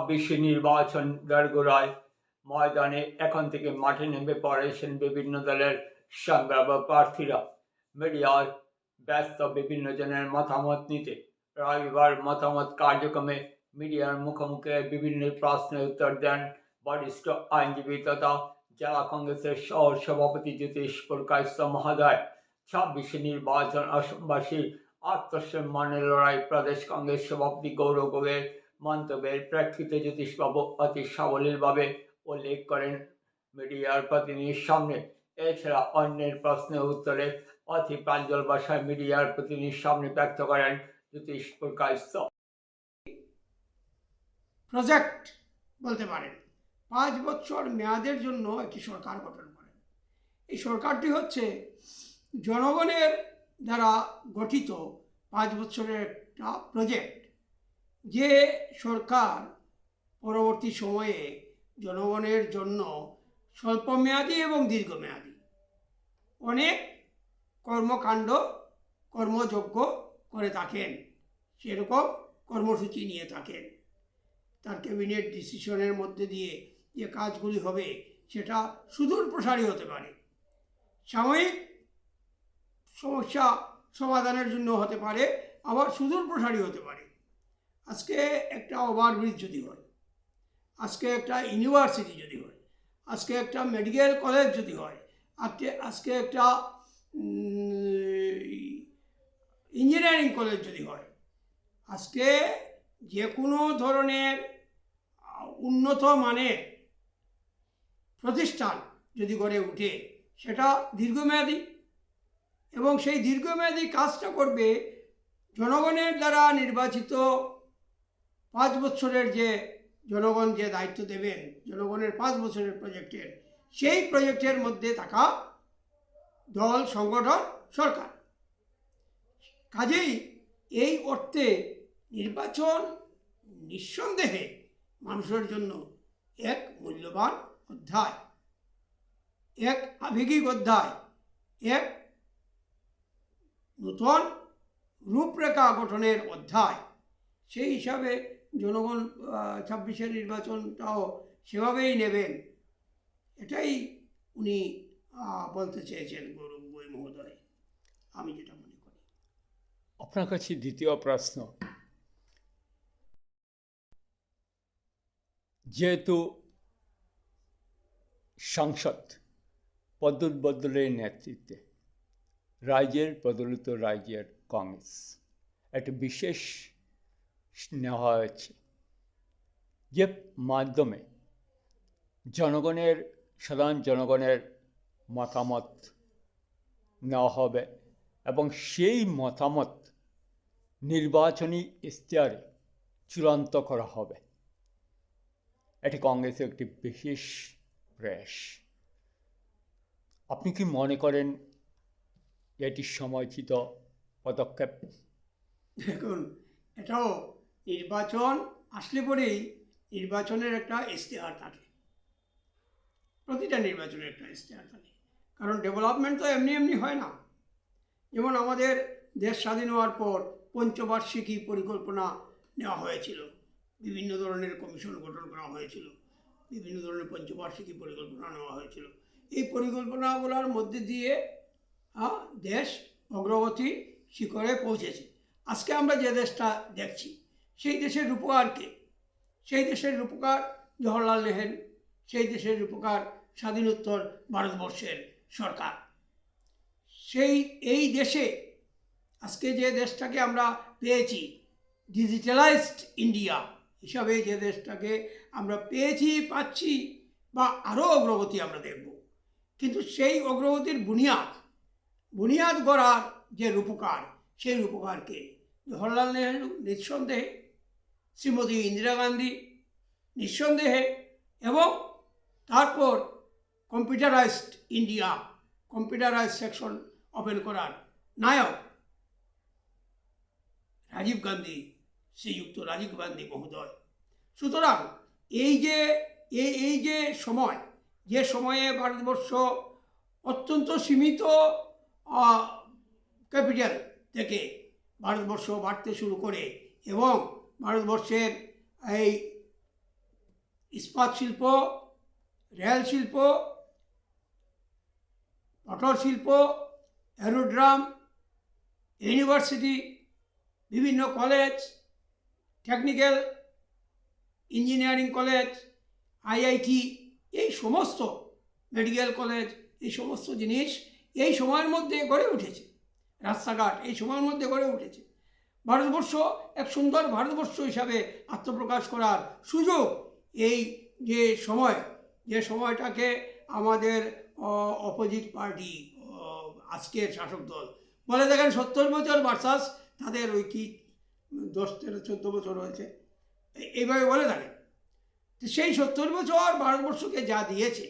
ছাব্বিশে নির্বাচন দোরগোড়ায়। ময়দানে এখন থেকে মাঠে নেমে পড়েছেন বিভিন্ন দলের সম্ভাব্য প্রার্থীরা। মিডিয়ার ব্যস্ত বিভিন্ন জনের মতামত নিতে। রবিবার মতামত কার্যক্রমে মিডিয়ার মুখোমুখি বিভিন্ন প্রশ্নের উত্তর দেন বরিষ্ঠ আইনজীবী তথা জেলা কংগ্রেসের সহ সভাপতি জ্যোতিষপুর কায়স্থ মহোদয়। 26 নির্বাচন অসমবাসীর আত্মসম্মানের লড়াই। প্রদেশ কংগ্রেস সভাপতি গৌরব গগৈর মন্তব্যের প্রেক্ষিতে জ্যোতিষবাবু অতি সাবলীলভাবে উল্লেখ করেন মিডিয়ার প্রতিনিধির সামনে। এছাড়া অন্যের প্রশ্নের উত্তরে অতি প্রাঞ্জল ভাষায় মিডিয়ার প্রতিনিধির সামনে ব্যক্ত করেন জ্যোতিষপুর কায়স্থ। প্রজেক্ট বলতে পারেন 5 বছর মেয়াদের জন্য একটি সরকার গঠন করেন। এই সরকারটি হচ্ছে জনগণের দ্বারা গঠিত 5 বছরের একটা প্রজেক্ট, যে সরকার পরবর্তী সময়ে জনগণের জন্য স্বল্পমেয়াদী এবং দীর্ঘমেয়াদী অনেক কর্মকাণ্ড কর্মযজ্ঞ করে থাকেন, সেরকম কর্মসূচি নিয়ে থাকেন। তার ক্যাবিনেট ডিসিশনের মধ্যে দিয়ে যে কাজগুলি হবে সেটা সুদূর প্রসারী হতে পারে, সাময়িক সমস্যা সমাধানের জন্য হতে পারে, আবার সুদূর প্রসারী হতে পারে। আজকে একটা ওভারব্রিজ যদি হয়, আজকে একটা ইউনিভার্সিটি যদি হয়, আজকে একটা মেডিকেল কলেজ যদি হয়, আজকে একটা ইঞ্জিনিয়ারিং কলেজ যদি হয়, আজকে যে কোনো ধরনের উন্নত মানের প্রতিষ্ঠান যদি গড়ে উঠে, সেটা দীর্ঘমেয়াদী, এবং সেই দীর্ঘমেয়াদী কাজটা করবে জনগণের দ্বারা নির্বাচিত 5 বছরের যে জনগণ যে দায়িত্ব দেবেন, জনগণের 5 বছরের প্রজেক্টের, সেই প্রজেক্টের মধ্যে থাকা দল, সংগঠন, সরকার। কাজেই এই অর্থে নির্বাচন নিঃসন্দেহে মানুষের জন্য এক মূল্যবান অধ্যায়, এক আবেগিক অধ্যায়, এক নূতন রূপরেখা গঠনের অধ্যায়। সেই হিসাবে জনগণ 26-এর নির্বাচনটাও সেভাবেই নেবেন, এটাই উনি বলতে চেয়েছেন গৌরব গগৈ মহোদয়, আমি যেটা মনে করি। আপনার কাছে দ্বিতীয় প্রশ্ন, যেহেতু সংসদ পদ্মত বদলের নেতৃত্বে রাজ্যের প্রদলিত রাজ্যের কংগ্রেস একটা বিশেষ নেওয়া হয়েছে, যে মাধ্যমে জনগণের, সাধারণ জনগণের মতামত নেওয়া হবে এবং সেই মতামত নির্বাচনী ইশতেহারে চূড়ান্ত করা হবে। এটি কংগ্রেসের একটি বিশেষ প্রয়াস। আপনি কি মনে করেন এটি সময়োচিত পদক্ষেপ? দেখুন, এটাও নির্বাচন আসলে পরেই নির্বাচনের একটা ইশতেহার থাকে, প্রতিটা নির্বাচনের একটা ইশতেহার থাকে, কারণ ডেভেলপমেন্ট তো এমনি এমনি হয় না। যেমন আমাদের দেশ স্বাধীন হওয়ার পর পঞ্চবার্ষিকী পরিকল্পনা নেওয়া হয়েছিল, বিভিন্ন ধরনের কমিশন গঠন করা হয়েছিল, বিভিন্ন ধরনের পঞ্চবার্ষিকী পরিকল্পনা নেওয়া হয়েছিল। এই পরিকল্পনাগুলোর মধ্যে দিয়ে দেশ অগ্রগতি শিখরে পৌঁছেছে। আজকে আমরা যে দেশটা দেখছি, সেই দেশের রূপকার কে? সেই দেশের রূপকার জওহরলাল নেহেরু, সেই দেশের রূপকার স্বাধীনোত্তর ভারতবর্ষের সরকার। এই দেশে আজকে যে দেশটাকে আমরা পেয়েছি, ডিজিটালাইজড ইন্ডিয়া হিসাবে যে দেশটাকে আমরা পেয়েছি, পাচ্ছি, বা আরও অগ্রগতি আমরা দেখব, কিন্তু সেই অগ্রগতির বুনিয়াদ গড়ার যে রূপকার, সেই রূপকারকে জওহরলাল নেহেরু নিঃসন্দেহে, শ্রীমতী ইন্দিরা গান্ধী নিঃসন্দেহে, এবং তারপর computerised India, computerised section open করার নায়ক রাজীব গান্ধী, শ্রীযুক্ত রাজীব গান্ধী মহোদয়। সুতরাং এই যে সময়ে ভারতবর্ষ অত্যন্ত সীমিত ক্যাপিটাল থেকে ভারতবর্ষ বাড়তে শুরু করে, এবং ভারতবর্ষের এই ইস্পাত শিল্প, রেল শিল্প, মোটর শিল্প, অ্যারোড্রাম, ইউনিভার্সিটি, বিভিন্ন college, technical engineering college, IIT, এই সমস্ত মেডিকেল কলেজ, এই সমস্ত জিনিস এই সময়ের মধ্যে গড়ে উঠেছে। রাস্তাঘাট এই সময়ের মধ্যে গড়ে উঠেছে। ভারতবর্ষ এক সুন্দর ভারতবর্ষ হিসাবে আত্মপ্রকাশ করার সুযোগ এই যে সময়টাকে আমাদের অপোজিট পার্টি, আজকের শাসক দল বলে দেখেন 70 বছর ভার্সাস তাদের ওই কি 10, 13, 14 বছর হয়েছে, এইভাবে বলে থাকেন। তো সেই 70 বছর ভারতবর্ষকে যা দিয়েছে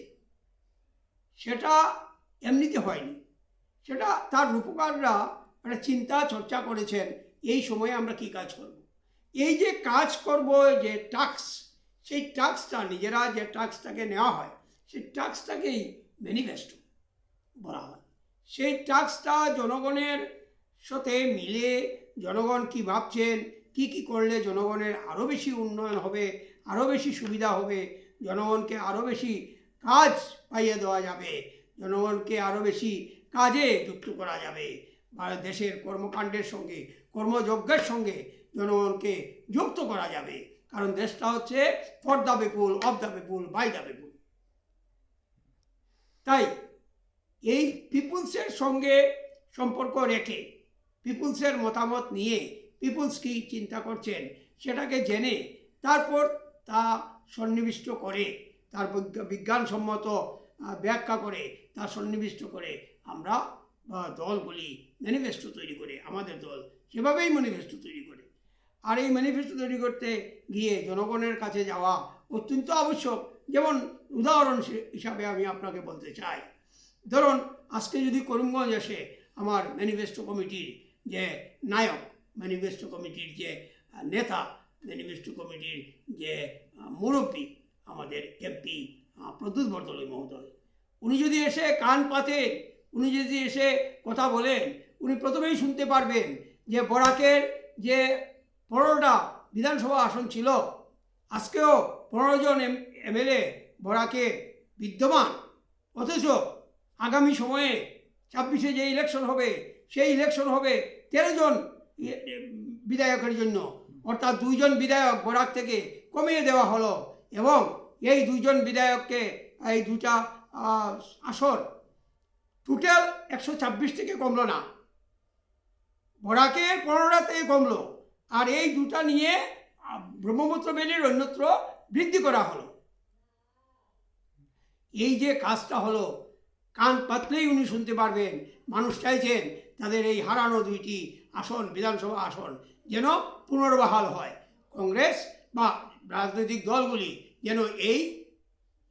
সেটা এমনিতে হয়নি, সেটা তার রূপকাররা একটা চিন্তা চর্চা করেছেন এই সময়ে আমরা কি কাজ করব। এই যে কাজ করব, যে টাস্ক, সেই টাস্কটা নিজেরা যে টাস্কটাকে নেওয়া হয় সেই টাস্কটাকেই ম্যানিফেস্টো বলা হয়। সেই টাস্কটা জনগণের সাথে মিলে জনগণ কি ভাবছেন, কি কি করলে জনগণের আরও বেশি উন্নয়ন হবে, আরও বেশি সুবিধা হবে, জনগণকে আরও বেশি কাজ পাইয়ে দেওয়া যাবে, জনগণকে আরও বেশি কাজে যুক্ত করা যাবে, বা দেশের কর্মকাণ্ডের সঙ্গে কর্মযজ্ঞের সঙ্গে জনগণকে যুক্ত করা যাবে। কারণ দেশটা হচ্ছে for the people, of the people, by the people. তাই এই পিপুলসের সঙ্গে সম্পর্ক রেখে, পিপুলসের মতামত নিয়ে পিপুলস কি চিন্তা করছেন সেটাকে জেনে তারপর তা সন্নিবিষ্ট করে, তার বিজ্ঞানসম্মত ব্যাখ্যা করে, তা সন্নিবিষ্ট করে আমরা দলগুলি ম্যানিফেস্টো তৈরি করে, আমাদের দল সেভাবেই ম্যানিফেস্টো তৈরি করে। আর এই ম্যানিফেস্টো তৈরি করতে গিয়ে জনগণের কাছে যাওয়া অত্যন্ত আবশ্যক। যেমন উদাহরণ হিসাবে আমি আপনাকে বলতে চাই, ধরুন আজকে যদি করিমগঞ্জ এসে আমার ম্যানিফেস্টো কমিটির যে নায়ক, ম্যানিফেস্টো কমিটির যে নেতা, ম্যানিফেস্টো কমিটির যে মুরব্বী, আমাদের এমপি প্রদ্যুৎ বরদলৈ মহোদয়, উনি যদি এসে কান পাতেন, উনি যদি এসে কথা বলেন, উনি প্রথমেই শুনতে পারবেন যে বরাকের যে 15টা বিধানসভা আসন ছিল, আজকেও 15 জন এমএলএ বরাকে বিদ্যমান, অথচ আগামী সময়ে 26-এ যে ইলেকশন হবে সেই ইলেকশন হবে 13 জন বিধায়কের জন্য, অর্থাৎ 2 জন বিধায়ক বরাক থেকে কমিয়ে দেওয়া হলো। এবং এই 2 জন বিধায়ককে এই দুটা আসন টোটাল 126 থেকে কমলো না, বরাকের 15টা থেকে কমলো, আর এই দুটা নিয়ে ব্রহ্মপুত্র বেলির অন্যত্র বৃদ্ধি করা হলো। এই যে কাজটা হলো, কান পাতলেই উনি শুনতে পারবেন মানুষ চাইছেন তাদের এই হারানো 2টি আসন, বিধানসভা আসন যেন পুনর্বহাল হয়। কংগ্রেস বা রাজনৈতিক দলগুলি যেন এই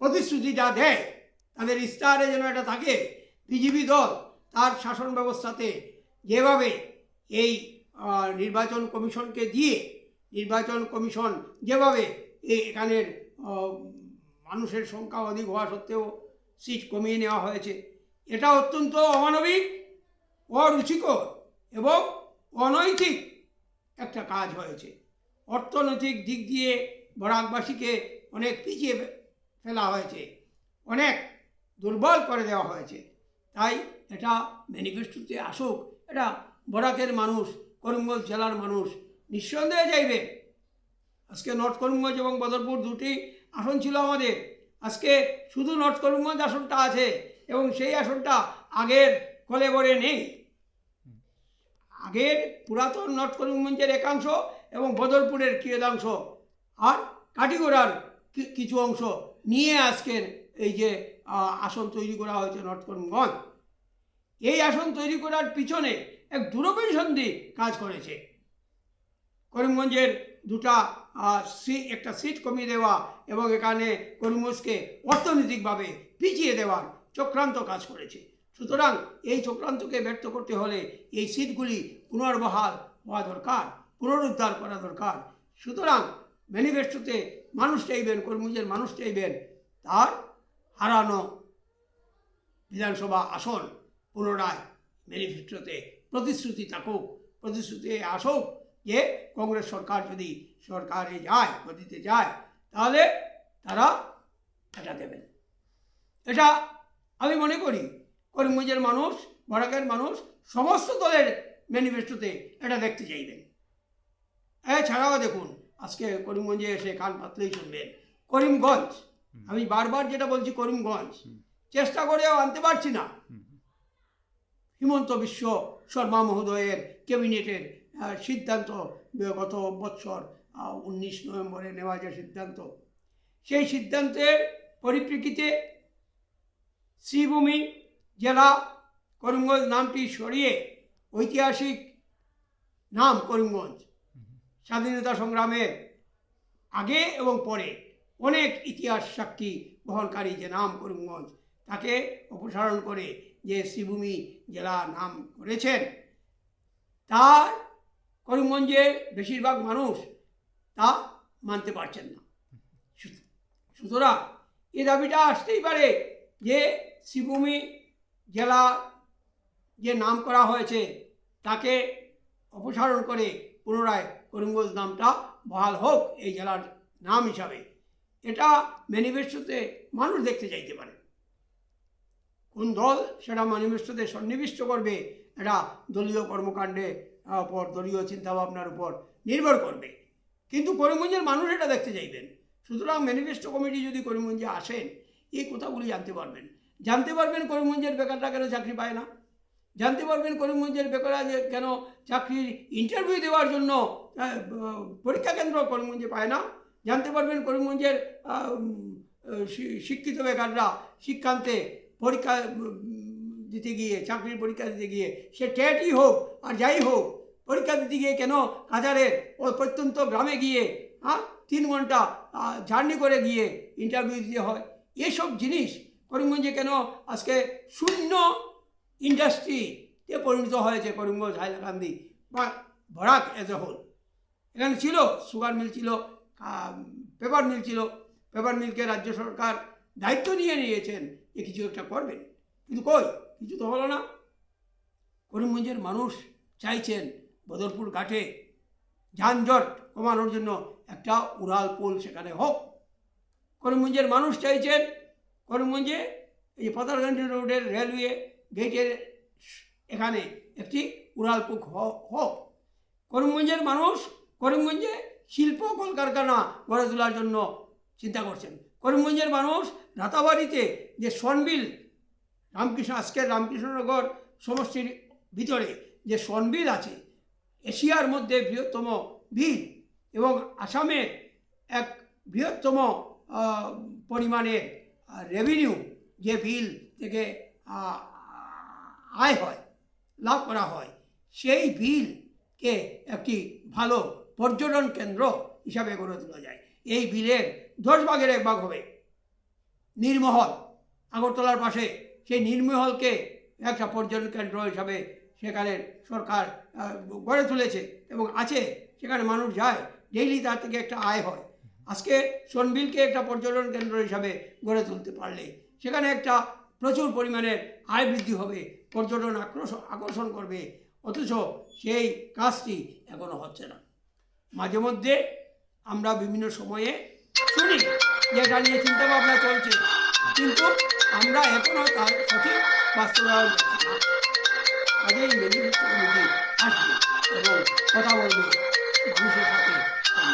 প্রতিশ্রুতিটা দেয়, তাদের ইস্তাহারে যেন এটা থাকে। বিজেপি দল তার শাসন ব্যবস্থাতে যেভাবে এই নির্বাচন কমিশনকে দিয়ে, নির্বাচন কমিশন যেভাবে এখানের মানুষের সংখ্যা অধিক হওয়া সত্ত্বেও সিট কমিয়ে নেওয়া হয়েছে, এটা অত্যন্ত অমানবিক, অরুচিকর এবং অনৈতিক একটা কাজ হয়েছে। অর্থনৈতিক দিক দিয়ে বরাকবাসীকে অনেক পিছিয়ে ফেলা হয়েছে, অনেক দুর্বল করে দেওয়া হয়েছে। তাই এটা ম্যানিফেস্টোতে আসুক, এটা বরাকের মানুষ, করিমগঞ্জ জেলার মানুষ নিঃসন্দেহে চাইবে। আজকে নর্থ করিমগঞ্জ এবং বদরপুর 2টি আসন ছিল আমাদের, আজকে শুধু নর্থ করিমগঞ্জ আসনটা আছে এবং সেই আসনটা আগের কলেবরে নেই। আগের পুরাতন নর্থ করিমগঞ্জের একাংশ এবং বদরপুরের কিয়দাংশ আর কাটিগড়ার কিছু অংশ নিয়ে আজকের এই যে আসন তৈরি করা হয়েছে নর্থ করিমগঞ্জ। এই আসন তৈরি করার পিছনে এক দূরভিসন্ধি কাজ করেছে। করিমগঞ্জের একটা সিট কমিয়ে দেওয়া এবং এখানে করিমগঞ্জকে অর্থনৈতিকভাবে পিছিয়ে দেওয়ার চক্রান্ত কাজ করেছে। সুতরাং এই চক্রান্তকে ব্যর্থ করতে হলে এই সিটগুলি পুনর্বহাল হওয়া দরকার, পুনরুদ্ধার করা দরকার। সুতরাং ম্যানিফেস্টোতে মানুষ চাইবেন, করিমগঞ্জের মানুষ চাইবেন তার হারানো বিধানসভা আসন পুনরায় ম্যানিফেস্টোতে প্রতিশ্রুতি থাকুক, প্রতিশ্রুতি আসুক যে কংগ্রেস সরকার যদি সরকারে যায়, গদিতে যায়, তাহলে তারা এটা দেবেন। এটা আমি মনে করি করিমগঞ্জের মানুষ, বরাকের মানুষ সমস্ত দলের ম্যানিফেস্টোতে এটা দেখতে চাইবেন। এছাড়াও দেখুন, আজকে করিমগঞ্জে এসে কান পাতলেই শুনবেন করিমগঞ্জ, আমি বারবার যেটা বলছি করিমগঞ্জ, চেষ্টা করেও আনতে পারছি না। হিমন্ত বিশ্ব শর্মা মহোদয়ের ক্যাবিনেটের সিদ্ধান্ত, গত বছর 19 নভেম্বরে নেওয়া যে সিদ্ধান্ত, সেই সিদ্ধান্তের পরিপ্রেক্ষিতে শ্রীভূমি জেলা করিমগঞ্জ নামটি সরিয়ে ঐতিহাসিক নাম করিমগঞ্জ, স্বাধীনতা সংগ্রামের আগে এবং পরে অনেক ইতিহাস সাক্ষী বহনকারী যে নাম করিমগঞ্জ, তাকে অপসারণ করে যে শ্রীভূমি জেলা নাম করেছেন, তার করিমগঞ্জের বেশিরভাগ মানুষ তা মানতে পারছেন না। সুতরাং এই দাবিটা আসতেই পারে যে শ্রীভূমি জেলা যে নাম করা হয়েছে তাকে অপসারণ করে পুনরায় করিমগঞ্জ নামটা বহাল হোক এই জেলার নাম হিসাবে। এটা ম্যানিফেস্টোতে মানুষ দেখতে চাইতে পারে। কোন দল সেটা ম্যানিফেস্টোতে সন্নিবিষ্ট করবে এটা দলীয় কর্মকাণ্ডে উপর, দলীয় চিন্তাভাবনার উপর নির্ভর করবে, কিন্তু করিমগঞ্জের মানুষ এটা দেখতে চাইবেন। সুতরাং ম্যানিফেস্টো কমিটি যদি করিমগঞ্জে আসেন, এই কথাগুলি জানতে পারবেন করিমগঞ্জের বেকাররা কেন চাকরি পায় না, জানতে পারবেন করিমগঞ্জের বেকাররা যে কেন চাকরির ইন্টারভিউ দেওয়ার জন্য পরীক্ষা কেন্দ্র করিমগঞ্জে পায় না, জানতে পারবেন করিমগঞ্জের শিক্ষিত বেকাররা শিক্ষান্তে পরীক্ষা দিতে গিয়ে, চাকরির পরীক্ষা দিতে গিয়ে, সে টেটই হোক আর যাই হোক, পরীক্ষা দিতে গিয়ে কেন কাছাড়ের ওই প্রত্যন্ত গ্রামে গিয়ে 3 ঘন্টা জার্নি করে গিয়ে ইন্টারভিউ দিতে হয়। এসব জিনিস করিমগঞ্জে কেন আজকে শূন্য ইন্ডাস্ট্রিতে পরিণত হয়েছে করিমগঞ্জ, হাইলাকান্দি বা বরাক এজ এ হোল। এখানে ছিল সুগার মিল, ছিল পেপার মিল, ছিল পেপার মিলকে রাজ্য সরকার দায়িত্ব নিয়েছেন যে কিছু একটা করবেন, কিন্তু কই কিছু তো হলো না। করিমগঞ্জের মানুষ চাইছেন বদরপুর ঘাটে যানজট কমানোর জন্য একটা উড়াল পুল সেখানে হোক। করিমগঞ্জের মানুষ চাইছেন করিমগঞ্জে এই পাতারকান্দি রোডের রেলওয়ে গেটের এখানে একটি উড়াল পুল হোক। করিমগঞ্জের মানুষ করিমগঞ্জে শিল্প কলকারখানা গড়ে তোলার জন্য চিন্তা করছেন। করিমগঞ্জের মানুষ রাতাবাড়িতে যে সনবিল আজকের রামকৃষ্ণনগর সমষ্টির ভিতরে যে সনবিল আছে, এশিয়ার মধ্যে বৃহত্তম বিল এবং আসামের এক বৃহত্তম পরিমাণের রেভিনিউ যে বিল থেকে আয় হয়, লাভ করা হয়, সেই বিলকে একটি ভালো পর্যটন কেন্দ্র হিসাবে গড়ে তোলা যায়। এই বিলের 10 ভাগের 1 ভাগ হবে নীরমহল, আগরতলার পাশে। সেই নীরমহলকে একটা পর্যটন কেন্দ্র হিসাবে সেখানে সরকার গড়ে তুলেছে এবং আছে, সেখানে মানুষ যায়, ডেইলি তার থেকে একটা আয় হয়। আজকে সনবিলকে একটা পর্যটন কেন্দ্র হিসাবে গড়ে তুলতে পারলে সেখানে একটা প্রচুর পরিমাণের আয় বৃদ্ধি হবে, পর্যটন আকর্ষণ করবে, অথচ সেই কাজটি এখনো হচ্ছে না। মাঝে মধ্যে আমরা বিভিন্ন সময়ে শুনি যে এটা নিয়ে চিন্তাভাবনা চলছে, কিন্তু আমরা এখনও তার সঠিক বাস্তবায়ন দেখছি না। কাজেই ম্যানিফেস্টো কমিটি আসবে এবং কথা বলবে মানুষের সাথে,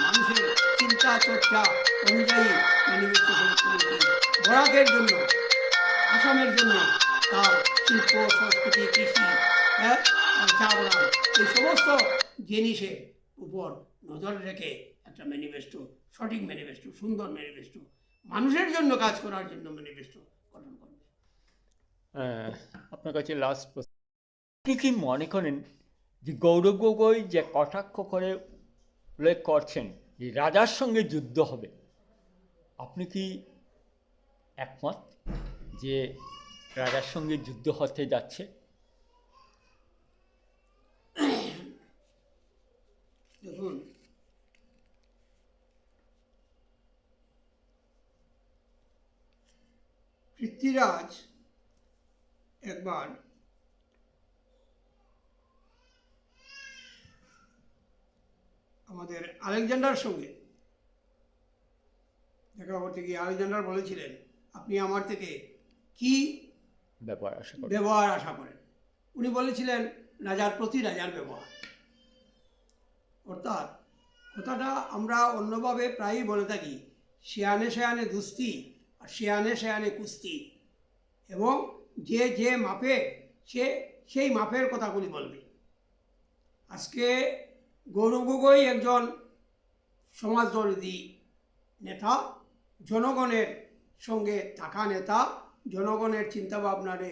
মানুষের চিন্তা চর্চা অনুযায়ী ম্যানিফেস্টো কমিটি বরাকের জন্য, আসামের জন্য তার শিল্প, সংস্কৃতি, কৃষি, চা বাগান, এই সমস্ত জিনিসের উপর নজর রেখে একটা ম্যানিফেস্টো, সঠিক ম্যানিফেস্টো, সুন্দর ম্যানিফেস্টো, মানুষের জন্য কাজ করার জন্য ম্যানিফেস্টো গঠন করবে। আপনার কাছে লাস্ট প্রশ্ন, আপনি কি মনে করেন যে গৌরব গগৈ যে কটাক্ষ করে উল্লেখ করছেন যে রাজার সঙ্গে যুদ্ধ হবে, আপনি কি একমত যে রাজার সঙ্গে যুদ্ধ হতে যাচ্ছে? দেখুন, পৃথ্বীরাজ একবার আমাদের আলেকজান্ডার সঙ্গে দেখা করতে গিয়ে আলেকজান্ডার বলেছিলেন, আপনি আমার থেকে কি ব্যাপার আশা করি। ব্যবহার আশা করেন? উনি বলেছিলেন, রাজার প্রতি রাজার ব্যবহার। অর্থাৎ কথাটা আমরা অন্যভাবে প্রায়ই বলে থাকি, শেয়ানে শেয়ানে দুস্তি আর শেয়ানে শেয়ানে কুস্তি, এবং যে যে মাপে সে সেই মাপের কথাগুলি বলবে। আজকে গৌরব গগৈ একজন সমাজদর্শী নেতা, জনগণের সঙ্গে থাকা নেতা, জনগণের চিন্তাভাবনারে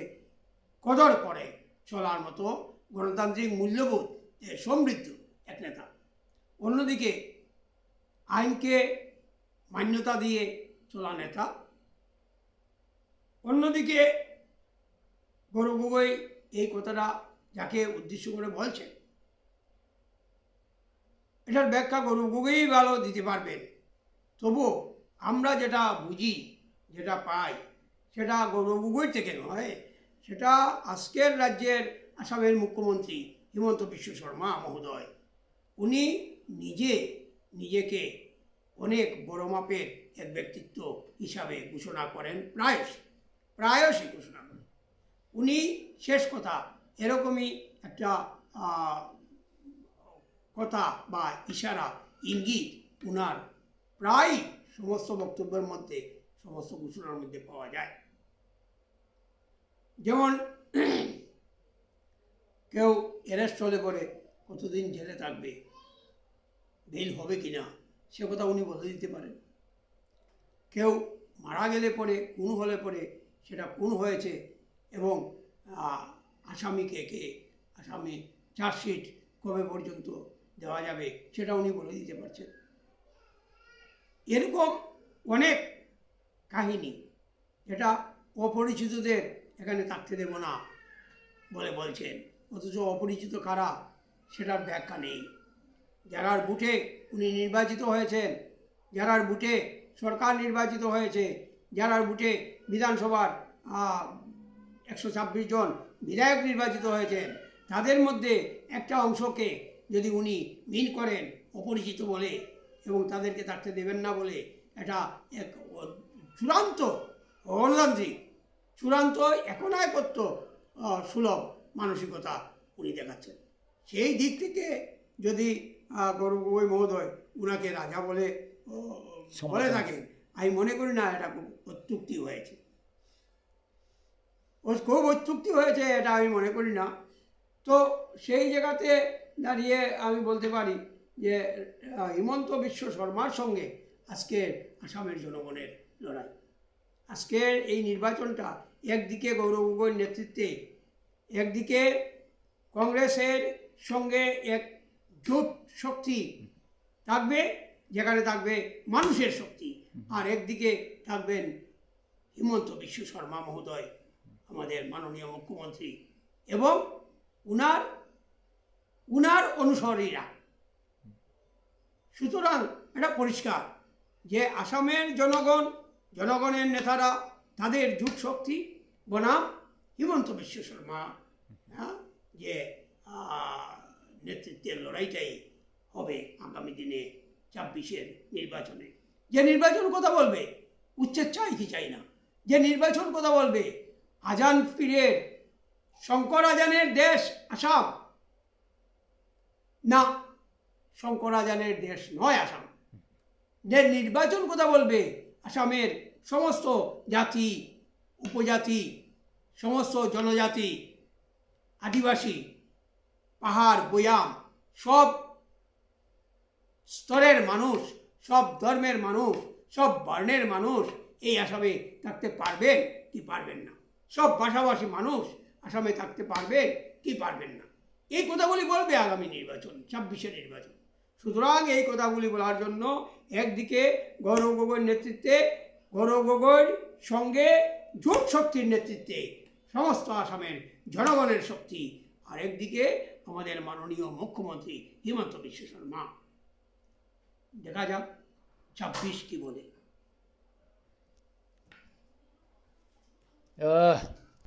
কদর করে চলার মতো গণতান্ত্রিক মূল্যবোধ সমৃদ্ধ এক নেতা। অন্যদিকে আইনকে মান্যতা দিয়ে চলা নেতা। অন্যদিকে গৌরব গগৈ এই কথাটা যাকে উদ্দেশ্য করে বলছেন, এটার ব্যাখ্যা গৌরব গগৈ ভালো দিতে পারবেন। তবু আমরা যেটা বুঝি, যেটা পাই, সেটা গৌরব গগৈ থেকে নয়, সেটা আজকের রাজ্যের আসামের মুখ্যমন্ত্রী হিমন্ত বিশ্ব শর্মা মহোদয়। উনি নিজেকে অনেক বড় মাপের এক ব্যক্তিত্ব হিসাবে ঘোষণা করেন, প্রায়শই ঘোষণা করেন। উনি শেষ কথা এরকমই একটা কথা বা ইশারা, ইঙ্গিত উনার প্রায় সমস্ত বক্তব্যের মধ্যে, সমস্ত ঘোষণার মধ্যে পাওয়া যায়। যেমন কেউ অ্যারেস্ট হলে পরে কতদিন জেলে থাকবে, বেল হবে কিনা, সে কথা উনি বলে দিতে পারেন। কেউ মারা গেলে পরে, খুন হলে পরে সেটা খুন হয়েছে এবং আসামি চার্জশিট কবে পর্যন্ত দেওয়া যাবে সেটা উনি বলে দিতে পারছেন। এরকম অনেক কাহিনী যেটা অপরিচিতদের এখানে থাকতে দেব না বলে বলছেন, অথচ অপরিচিত কারা সেটার ব্যাখ্যা নেই। যারার বুটে উনি নির্বাচিত হয়েছেন, যারার বুটে সরকার নির্বাচিত হয়েছে, যারার বুটে বিধানসভার 126 জন বিধায়ক নির্বাচিত হয়েছেন, তাদের মধ্যে একটা অংশকে যদি উনি মিন করেন অপরিচিত বলে এবং তাদেরকে থাকতে দেবেন না বলে, এটা এক চূড়ান্ত গণতান্ত্রিক, চূড়ান্ত একনায়কত্ব সুলভ মানসিকতা উনি দেখাচ্ছেন। সেই দিক থেকে যদি গৌরব গগৈ মহোদয় উনাকে রাজা বলে থাকেন, আমি মনে করি না এটা খুব অত্যুক্তি হয়েছে। খুব অত্যুক্তি হয়েছে এটা আমি মনে করি না। তো সেই জায়গাতে দাঁড়িয়ে আমি বলতে পারি যে হিমন্ত বিশ্ব শর্মার সঙ্গে আজকের আসামের জনগণের লড়াই। আজকের এই নির্বাচনটা একদিকে গৌরব গগৈর নেতৃত্বে, একদিকে কংগ্রেসের সঙ্গে এক জোট শক্তি থাকবে, যেখানে থাকবে মানুষের শক্তি, আর একদিকে থাকবেন হিমন্ত বিশ্ব শর্মা মহোদয়, আমাদের মাননীয় মুখ্যমন্ত্রী, এবং উনার অনুসারীরা। সুতরাং এটা পরিষ্কার যে আসামের জনগণের নেতারা, তাদের জোট শক্তি বনাম হিমন্ত বিশ্ব শর্মা যে নেতৃত্বের লড়াইটাই হবে আগামী দিনে 26-এর নির্বাচনে। যে নির্বাচন কথা বলবে উচ্ছেদ চাই কি চাই না, যে নির্বাচন কথা বলবে আজান পীরের, শঙ্কর আজানের দেশ আসাম না, শঙ্কর আজানের দেশ নয় আসাম, যে নির্বাচন কথা বলবে আসামের সমস্ত জাতি, উপজাতি, সমস্ত জনজাতি, আদিবাসী, পাহাড়, বয়াম, সব স্তরের মানুষ, সব ধর্মের মানুষ, সব বর্ণের মানুষ এই আসামে থাকতে পারবেন কি পারবেন না, সব ভাষাভাষী মানুষ আসামে থাকতে পারবেন কি পারবেন না, এই কথাগুলি বলবে আগামী নির্বাচন, 26-এর নির্বাচন। সুতরাং এই কথাগুলি বলার জন্য একদিকে গৌরব গগৈর নেতৃত্বে, গৌরব গগৈর সঙ্গে জোট শক্তির নেতৃত্বে সমস্ত আসামের জনগণের শক্তি, আর একদিকে আমাদের মাননীয় মুখ্যমন্ত্রী হিমন্ত বিশ্ব শর্মা। দেখা যাক 26 কি বলে।